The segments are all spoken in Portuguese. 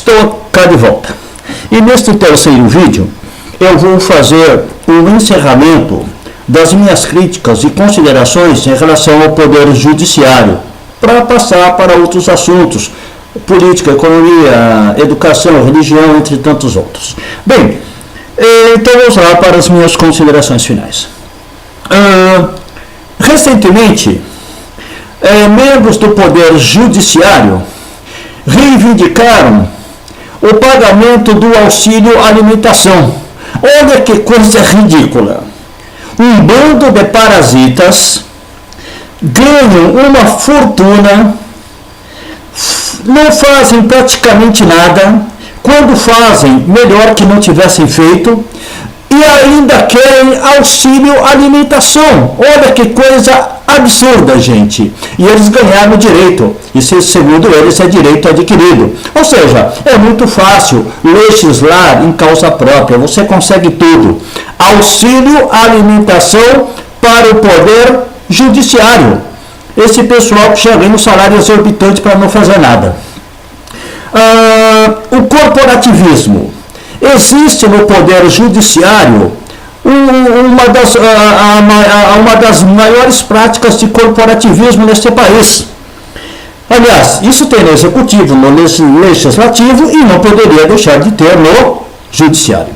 Estou cá de volta. E neste terceiro vídeo, eu vou fazer um encerramento das minhas críticas e considerações em relação ao Poder Judiciário, para passar para outros assuntos, política, economia, educação, religião, entre tantos outros. Bem, então vamos lá para as minhas considerações finais. Recentemente, membros do Poder Judiciário reivindicaram o pagamento do auxílio alimentação. Olha que coisa ridícula. Um bando de parasitas ganham uma fortuna, não fazem praticamente nada, quando fazem, melhor que não tivessem feito, e ainda querem auxílio alimentação. Olha que coisa absurda, gente. E eles ganharam direito. Isso, segundo eles, é direito adquirido. Ou seja, é muito fácil legislar em causa própria. Você consegue tudo. Auxílio alimentação para o Poder Judiciário. Esse pessoal que já ganha um salário exorbitante para não fazer nada. O corporativismo. Existe no Poder Judiciário uma das maiores práticas de corporativismo neste país. Aliás, isso tem no Executivo, no Legislativo e não poderia deixar de ter no Judiciário.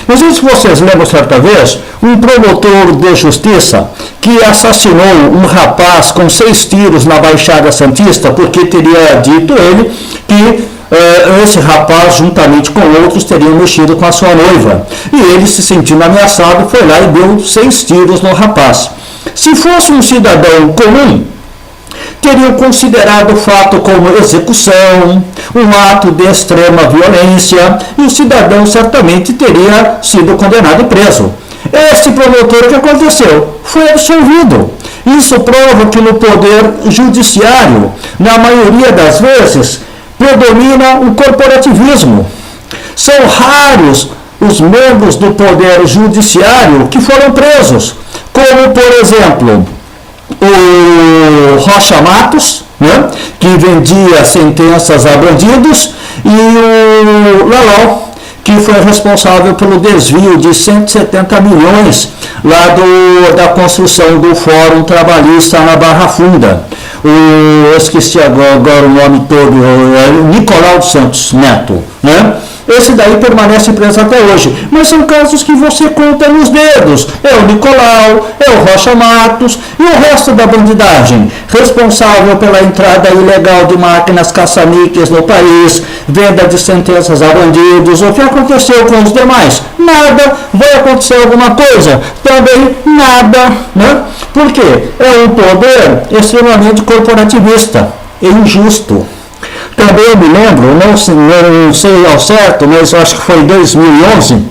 Não sei se vocês lembram certa vez, um promotor de justiça que assassinou um rapaz com 6 tiros na Baixada Santista, porque teria dito ele que esse rapaz, juntamente com outros, teriam mexido com a sua noiva. E ele, se sentindo ameaçado, foi lá e deu 6 tiros no rapaz. Se fosse um cidadão comum, teriam considerado o fato como execução, um ato de extrema violência, e o cidadão certamente teria sido condenado e preso. Esse promotor, o que aconteceu? Foi absolvido. Isso prova que no Poder Judiciário, na maioria das vezes, predomina o corporativismo. São raros os membros do Poder Judiciário que foram presos, como, por exemplo, o Rocha Matos, né, que vendia sentenças a bandidos, e o Lalol, que foi responsável pelo desvio de 170 milhões lá da construção do Fórum Trabalhista na Barra Funda. Eu esqueci agora o nome todo, Nicolau Santos Neto, né? Esse daí permanece preso até hoje, mas são casos que você conta nos dedos. É o Nicolau, é o Rocha Matos e o resto da bandidagem, responsável pela entrada ilegal de máquinas caça-níqueis no país, venda de sentenças a bandidos. O que aconteceu com os demais? Nada. Vai acontecer alguma coisa? Também nada, né? Por quê? É um poder extremamente corporativista e injusto. Também eu me lembro, não sei ao certo, mas acho que foi em 2011,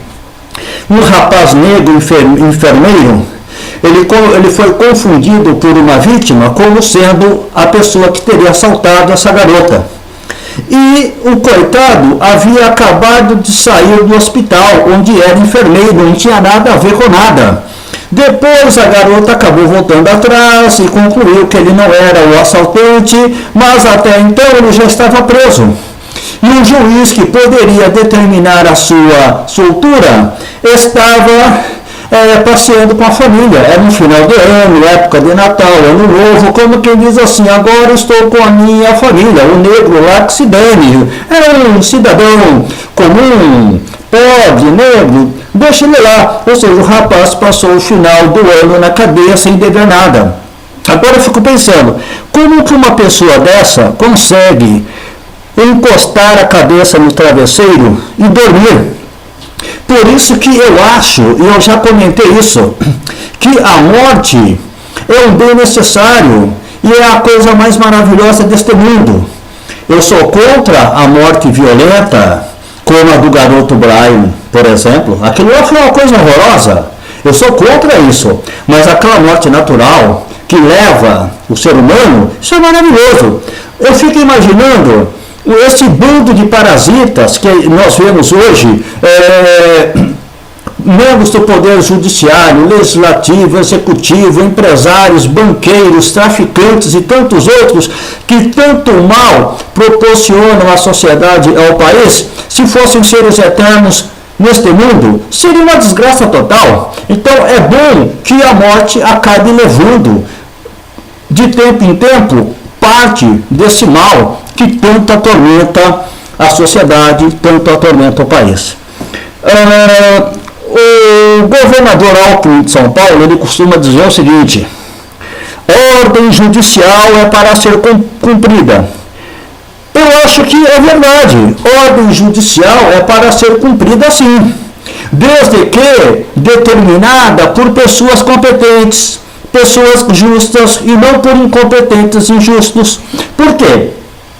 um rapaz negro enfermeiro, ele foi confundido por uma vítima como sendo a pessoa que teria assaltado essa garota. E o coitado havia acabado de sair do hospital, onde era enfermeiro, não tinha nada a ver com nada. Depois a garota acabou voltando atrás e concluiu que ele não era o assaltante, mas até então ele já estava preso. E o juiz que poderia determinar a sua soltura estava passeando com a família. Era no final de ano, época de Natal, Ano Novo, como quem diz assim: agora estou com a minha família, o negro lá que se dane. Era um cidadão comum, pobre, negro, deixa ele lá. Ou seja, o rapaz passou o final do ano na cadeia sem dever nada. Agora eu fico pensando, como que uma pessoa dessa consegue encostar a cabeça no travesseiro e dormir? Por isso que eu acho, e eu já comentei isso, que a morte é um bem necessário e é a coisa mais maravilhosa deste mundo. Eu sou contra a morte violenta, como a do garoto Brian, por exemplo. Aquilo lá foi uma coisa horrorosa. Eu sou contra isso. Mas aquela morte natural que leva o ser humano, isso é maravilhoso. Eu fico imaginando esse bando de parasitas que nós vemos hoje membros do Poder Judiciário, Legislativo, Executivo, empresários, banqueiros, traficantes e tantos outros que tanto mal proporcionam à sociedade e ao país, se fossem seres eternos neste mundo, seria uma desgraça total. Então é bom que a morte acabe levando, de tempo em tempo, parte desse mal que tanto atormenta a sociedade, tanto atormenta o país. O governador Alckmin de São Paulo, ele costuma dizer o seguinte: ordem judicial é para ser cumprida. Eu acho que é verdade, ordem judicial é para ser cumprida sim, desde que determinada por pessoas competentes, pessoas justas e não por incompetentes e injustos. Por quê?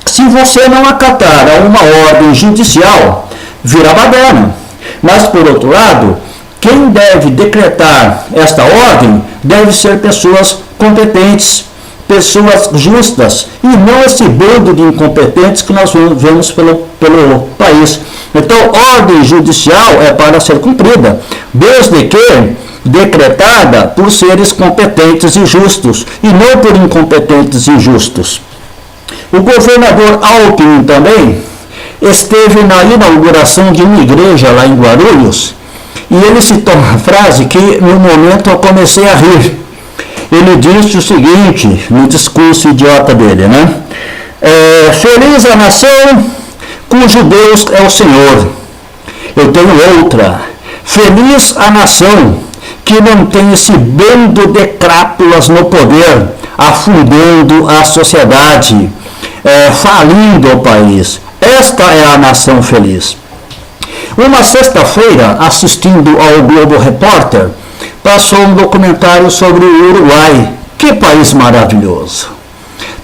Se você não acatar a uma ordem judicial, vira baderna. Mas, por outro lado, quem deve decretar esta ordem deve ser pessoas competentes, pessoas justas, e não esse bando de incompetentes que nós vemos pelo país. Então, ordem judicial é para ser cumprida, desde que decretada por seres competentes e justos, e não por incompetentes e injustos. O governador Alckmin também esteve na inauguração de uma igreja lá em Guarulhos, e ele citou uma frase que, no momento, eu comecei a rir. Ele disse o seguinte, no discurso idiota dele, né? Feliz a nação cujo Deus é o Senhor. Eu tenho outra. Feliz a nação que não tem esse bando de crápulas no poder, afundando a sociedade, falindo o país. Esta é a nação feliz. Uma sexta-feira, assistindo ao Globo Repórter, passou um documentário sobre o Uruguai. Que país maravilhoso!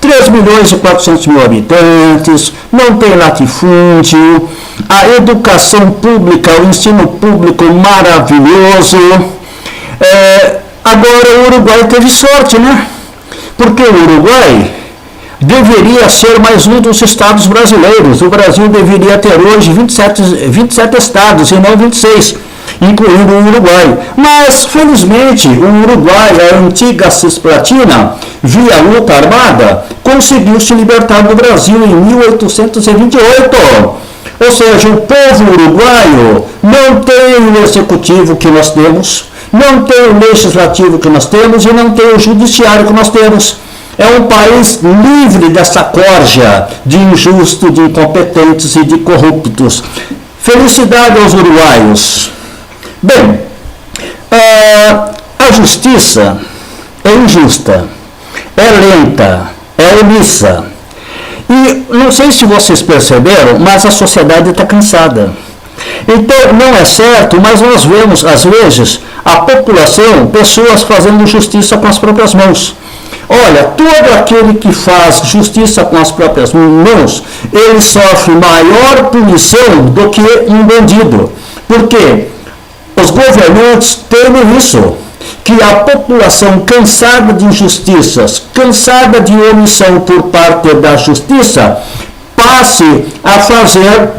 3 milhões e 400 mil habitantes, não tem latifúndio, a educação pública, o ensino público maravilhoso. Agora o Uruguai teve sorte, né? Porque o Uruguai deveria ser mais um dos estados brasileiros. O Brasil deveria ter hoje 27 estados e não 26, incluindo o Uruguai. Mas, felizmente, o Uruguai, a antiga Cisplatina, via luta armada, conseguiu se libertar do Brasil em 1828. Ou seja, o povo uruguaio não tem o executivo que nós temos, não tem o legislativo que nós temos e não tem o judiciário que nós temos. É um país livre dessa corja de injustos, de incompetentes e de corruptos. Felicidade aos uruguaios. Bem, a justiça é injusta, é lenta, é omissa. E não sei se vocês perceberam, mas a sociedade está cansada. Então, não é certo, mas nós vemos, às vezes, a população, pessoas fazendo justiça com as próprias mãos. Olha, todo aquele que faz justiça com as próprias mãos, ele sofre maior punição do que um bandido. Por quê? Os governantes temem isso, que a população cansada de injustiças, cansada de omissão por parte da justiça, passe a fazer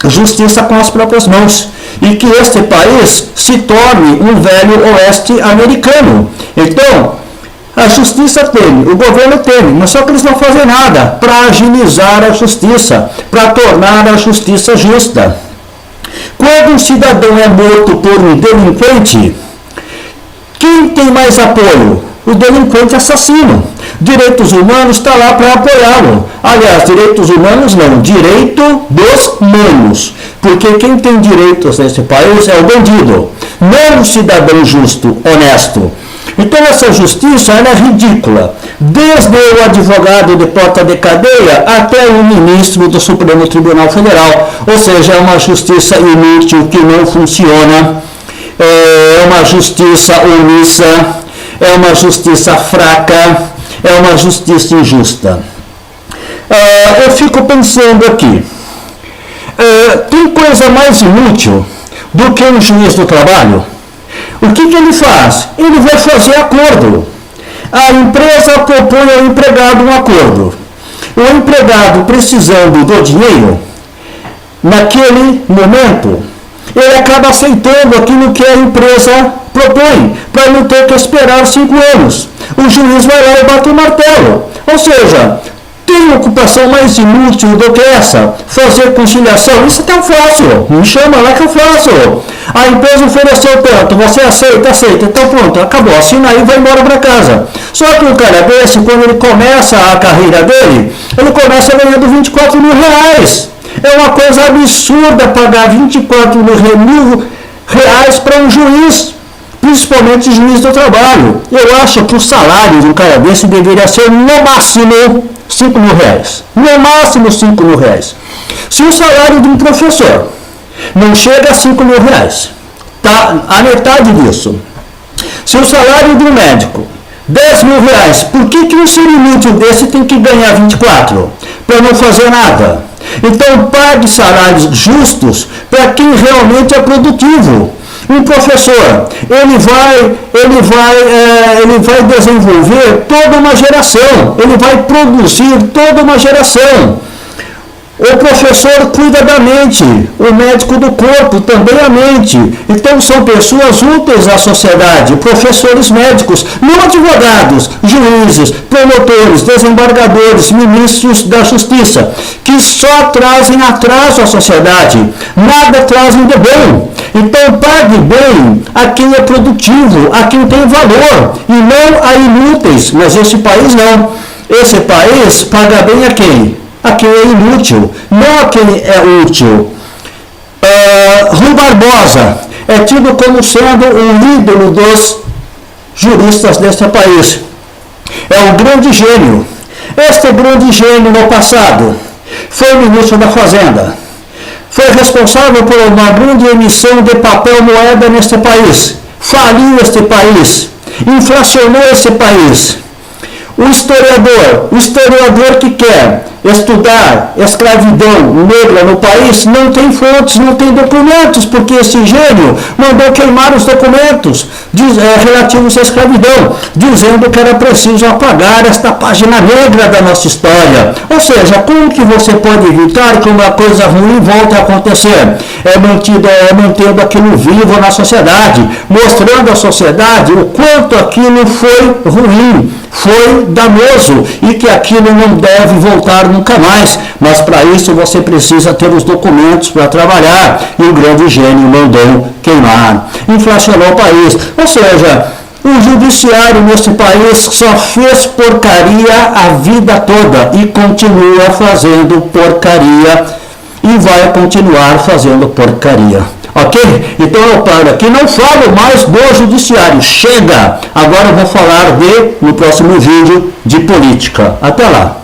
justiça com as próprias mãos. E que este país se torne um velho oeste americano. Então, a justiça teme, o governo teme, mas só que eles não fazem nada para agilizar a justiça, para tornar a justiça justa. Quando um cidadão é morto por um delinquente, quem tem mais apoio? O delinquente assassino. Direitos humanos está lá para apoiá-lo. Aliás, direitos humanos não, direito dos manos. Porque quem tem direitos nesse país é o bandido, não o cidadão justo, honesto. Então essa justiça ela é ridícula, desde o advogado de porta de cadeia até o ministro do Supremo Tribunal Federal. Ou seja, é uma justiça inútil que não funciona, é uma justiça omissa, é uma justiça fraca, é uma justiça injusta. Eu fico pensando aqui, tem coisa mais inútil do que um juiz do trabalho? O que ele faz? Ele vai fazer acordo. A empresa propõe ao empregado um acordo. O empregado, precisando do dinheiro, naquele momento, ele acaba aceitando aquilo que a empresa propõe, para não ter que esperar 5 anos. O juiz vai lá e bate o martelo. Ou seja, tem ocupação mais inútil do que essa? Fazer conciliação? Isso é tão fácil. Me chama lá que eu faço. A empresa ofereceu tanto, você aceita, então pronto, acabou. Assina aí e vai embora para casa. Só que o cara desse, quando ele começa a carreira dele, ele começa ganhando 24 mil reais. É uma coisa absurda pagar 24 mil reais para um juiz, principalmente juiz do trabalho. Eu acho que o salário de um cara desse deveria ser no máximo 5 mil reais. No máximo 5 mil reais. Se o salário de um professor não chega a 5 mil reais, tá a metade disso. Se o salário de um médico 10 mil reais, por que um ser inútil desse tem que ganhar 24? Para não fazer nada. Então pague salários justos para quem realmente é produtivo. Um professor, ele vai desenvolver toda uma geração, ele vai produzir toda uma geração. O professor cuida da mente, o médico do corpo, também a mente. Então são pessoas úteis à sociedade, professores médicos, não advogados, juízes, promotores, desembargadores, ministros da justiça, que só trazem atraso à sociedade, nada trazem de bom. Então pague bem a quem é produtivo, a quem tem valor, e não a inúteis, mas esse país não. Esse país paga bem a quem? A quem é inútil, não a quem é útil. Rui Barbosa é tido como sendo um ídolo dos juristas deste país. É um grande gênio. Este grande gênio no passado foi ministro da Fazenda. Foi responsável por uma grande emissão de papel moeda neste país. Faliu este país. Inflacionou este país. O historiador que quer estudar escravidão negra no país não tem fontes, não tem documentos, porque esse gênio mandou queimar os documentos relativos à escravidão, dizendo que era preciso apagar esta página negra da nossa história. Ou seja, como que você pode evitar que uma coisa ruim volte a acontecer? Mantendo aquilo vivo na sociedade, mostrando à sociedade o quanto aquilo foi ruim, foi danoso e que aquilo não deve voltar nunca mais. Mas para isso você precisa ter os documentos para trabalhar. E o grande gênio mandou queimar. Inflacionou o país. Ou seja, o judiciário neste país só fez porcaria a vida toda e continua fazendo porcaria e vai continuar fazendo porcaria. Ok? Então eu paro aqui, não falo mais do judiciário. Chega! Agora eu vou falar no próximo vídeo de política. Até lá!